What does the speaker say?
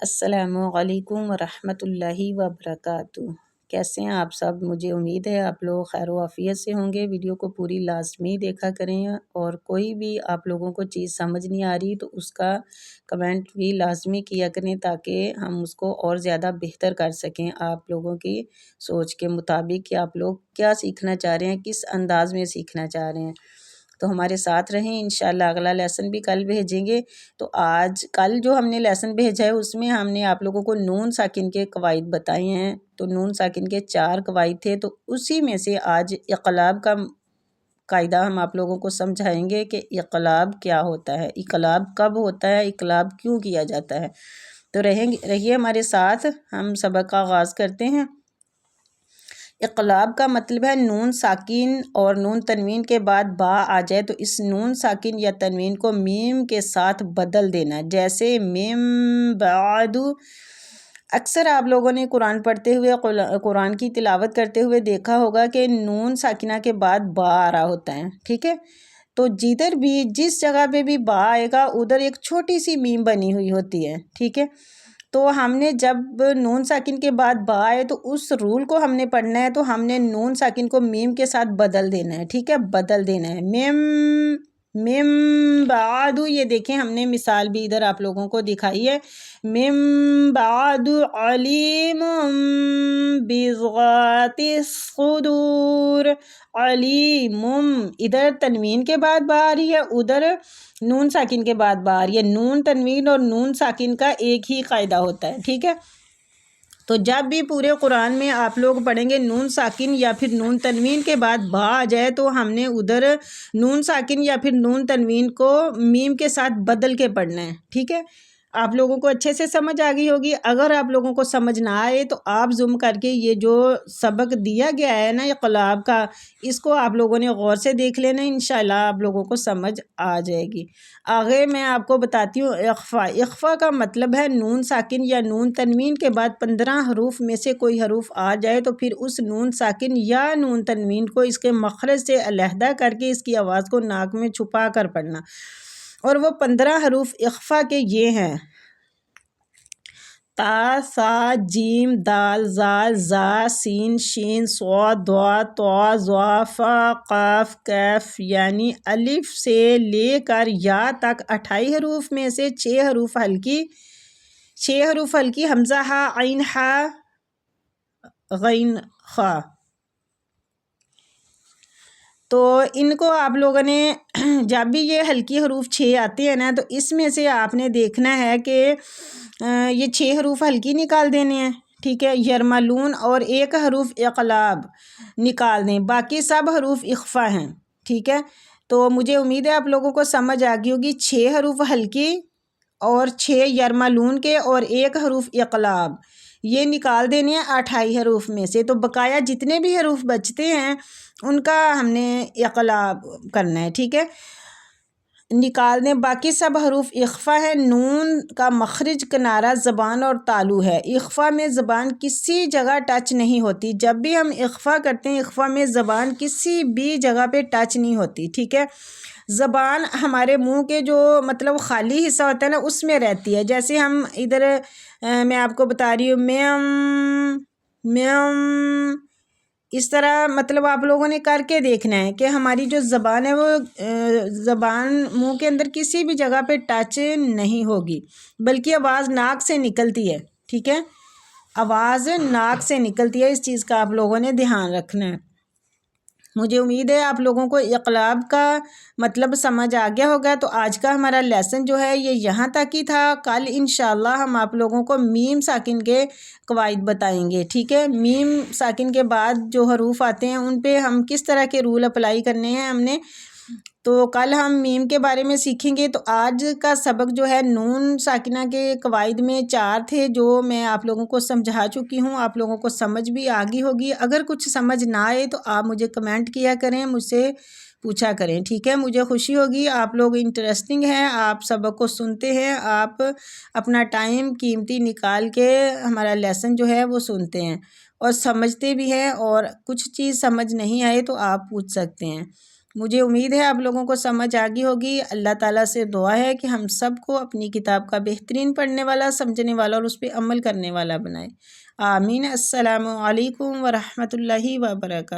السلام علیکم ورحمۃ اللہ وبرکاتہ۔ کیسے ہیں آپ سب؟ مجھے امید ہے آپ لوگ خیر و عافیت سے ہوں گے۔ ویڈیو کو پوری لازمی دیکھا کریں، اور کوئی بھی آپ لوگوں کو چیز سمجھ نہیں آ رہی تو اس کا کمنٹ بھی لازمی کیا کریں، تاکہ ہم اس کو اور زیادہ بہتر کر سکیں آپ لوگوں کی سوچ کے مطابق کہ آپ لوگ کیا سیکھنا چاہ رہے ہیں، کس انداز میں سیکھنا چاہ رہے ہیں۔ تو ہمارے ساتھ رہیں، انشاءاللہ اگلا لیسن بھی کل بھیجیں گے۔ تو کل جو ہم نے لیسن بھیجا ہے اس میں ہم نے آپ لوگوں کو نون ساکن کے قواعد بتائے ہیں۔ تو نون ساکن کے 4 قواعد تھے، تو اسی میں سے آج اقلاب کا قاعدہ ہم آپ لوگوں کو سمجھائیں گے کہ اقلاب کیا ہوتا ہے، اقلاب کب ہوتا ہے، اقلاب کیوں کیا جاتا ہے۔ تو رہیے ہمارے ساتھ، ہم سبق کا آغاز کرتے ہیں۔ اقلاب کا مطلب ہے نون ساکن اور نون تنوین کے بعد با آ جائے تو اس نون ساکن یا تنوین کو میم کے ساتھ بدل دینا، جیسے میم بعد۔ اکثر آپ لوگوں نے قرآن پڑھتے ہوئے، قرآن کی تلاوت کرتے ہوئے دیکھا ہوگا کہ نون ساکنہ کے بعد با آ رہا ہوتا ہے، ٹھیک ہے؟ تو جدھر بھی جس جگہ پہ بھی با آئے گا ادھر ایک چھوٹی سی میم بنی ہوئی ہوتی ہے، ٹھیک ہے؟ تو ہم نے جب نون ساکن کے بعد با آئے تو اس رول کو ہم نے پڑھنا ہے، تو ہم نے نون ساکن کو میم کے ساتھ بدل دینا ہے، ٹھیک ہے؟ بدل دینا ہے، میم بعد۔ یہ دیکھیں ہم نے مثال بھی ادھر آپ لوگوں کو دکھائی ہے، میم بعد علیم بذات الصدور، علیم۔ ادھر تنوین کے بعد با آ رہی ہے، ادھر نون ساکن کے بعد با آ رہی ہے۔ نون تنوین اور نون ساکن کا ایک ہی قاعدہ ہوتا ہے، ٹھیک ہے؟ تو جب بھی پورے قرآن میں آپ لوگ پڑھیں گے نون ساکن یا پھر نون تنوین کے بعد با آ جائے تو ہم نے ادھر نون ساکن یا پھر نون تنوین کو میم کے ساتھ بدل کے پڑھنا ہے، ٹھیک ہے؟ آپ لوگوں کو اچھے سے سمجھ آ گئی ہوگی۔ اگر آپ لوگوں کو سمجھ نہ آئے تو آپ زوم کر کے یہ جو سبق دیا گیا ہے نا اقلاب کا، اس کو آپ لوگوں نے غور سے دیکھ لینا، انشاءاللہ آپ لوگوں کو سمجھ آ جائے گی۔ آگے میں آپ کو بتاتی ہوں اخفا۔ اخفا کا مطلب ہے نون ساکن یا نون تنوین کے بعد 15 حروف میں سے کوئی حروف آ جائے تو پھر اس نون ساکن یا نون تنوین کو اس کے مخرج سے علیحدہ کر کے اس کی آواز کو ناک میں چھپا کر پڑھنا، اور وہ 15 حروف اخفا کے یہ ہیں: تا، سا، جیم، دال، زال، زا، سین، شین، صاد، ضاد، طا، ظا، فا، قاف، کیف، یعنی الف سے لے کر یا تک 28 حروف میں سے 6 حروف ہلکی حمزہ ہا، عین ہا، غین خا۔ تو ان کو آپ لوگوں نے جب بھی یہ ہلکی حروف 6 آتے ہیں نا تو اس میں سے آپ نے دیکھنا ہے کہ یہ 6 حروف ہلکی نکال دینے ہیں، ٹھیک ہے؟ یرملون، اور ایک حروف اقلاب نکال دیں، باقی سب حروف اخفا ہیں، ٹھیک ہے؟ تو مجھے امید ہے آپ لوگوں کو سمجھ آ گئی ہوگی۔ 6 حروف ہلکی اور 6 یرملون کے اور ایک حروف اقلاب، یہ نکال دینے ہیں 28 حروف میں سے۔ تو بقایا جتنے بھی حروف بچتے ہیں ان کا ہم نے اقلاب کرنا ہے، ٹھیک ہے؟ نکال دیں، باقی سب حروف اخفا ہے۔ نون کا مخرج کنارہ زبان اور تالو ہے۔ اخفا میں زبان کسی جگہ ٹچ نہیں ہوتی۔ جب بھی ہم اخفا کرتے ہیں، اخفا میں زبان کسی بھی جگہ پہ ٹچ نہیں ہوتی، ٹھیک ہے؟ زبان ہمارے منہ کے جو مطلب خالی حصہ ہوتا ہے نا اس میں رہتی ہے۔ جیسے ہم ادھر میں آپ کو بتا رہی ہوں، میم، اس طرح مطلب آپ لوگوں نے کر کے دیکھنا ہے کہ ہماری جو زبان ہے وہ زبان منہ کے اندر کسی بھی جگہ پہ ٹچ نہیں ہوگی، بلکہ آواز ناک سے نکلتی ہے، ٹھیک ہے؟ آواز ناک سے نکلتی ہے، اس چیز کا آپ لوگوں نے دھیان رکھنا ہے۔ مجھے امید ہے آپ لوگوں کو اقلاب کا مطلب سمجھ آ گیا ہوگا۔ تو آج کا ہمارا لیسن جو ہے یہ یہاں تک ہی تھا۔ کل انشاءاللہ ہم آپ لوگوں کو میم ساکن کے قواعد بتائیں گے، ٹھیک ہے؟ میم ساکن کے بعد جو حروف آتے ہیں ان پہ ہم کس طرح کے رول اپلائی کرنے ہیں ہم نے، تو کل ہم میم کے بارے میں سیکھیں گے۔ تو آج کا سبق جو ہے نون ساکنہ کے قواعد میں 4 تھے جو میں آپ لوگوں کو سمجھا چکی ہوں، آپ لوگوں کو سمجھ بھی آ گئی ہوگی۔ اگر کچھ سمجھ نہ آئے تو آپ مجھے کمنٹ کیا کریں، مجھ سے پوچھا کریں، ٹھیک ہے؟ مجھے خوشی ہوگی، آپ لوگ انٹرسٹنگ ہیں، آپ سبق کو سنتے ہیں، آپ اپنا ٹائم قیمتی نکال کے ہمارا لیسن جو ہے وہ سنتے ہیں اور سمجھتے بھی ہیں، اور کچھ چیز سمجھ نہیں آئے تو آپ پوچھ سکتے ہیں۔ مجھے امید ہے آپ لوگوں کو سمجھ آ گئی ہوگی۔ اللہ تعالیٰ سے دعا ہے کہ ہم سب کو اپنی کتاب کا بہترین پڑھنے والا، سمجھنے والا اور اس پہ عمل کرنے والا بنائے۔ آمین۔ السلام علیکم ورحمۃ اللہ وبرکاتہ۔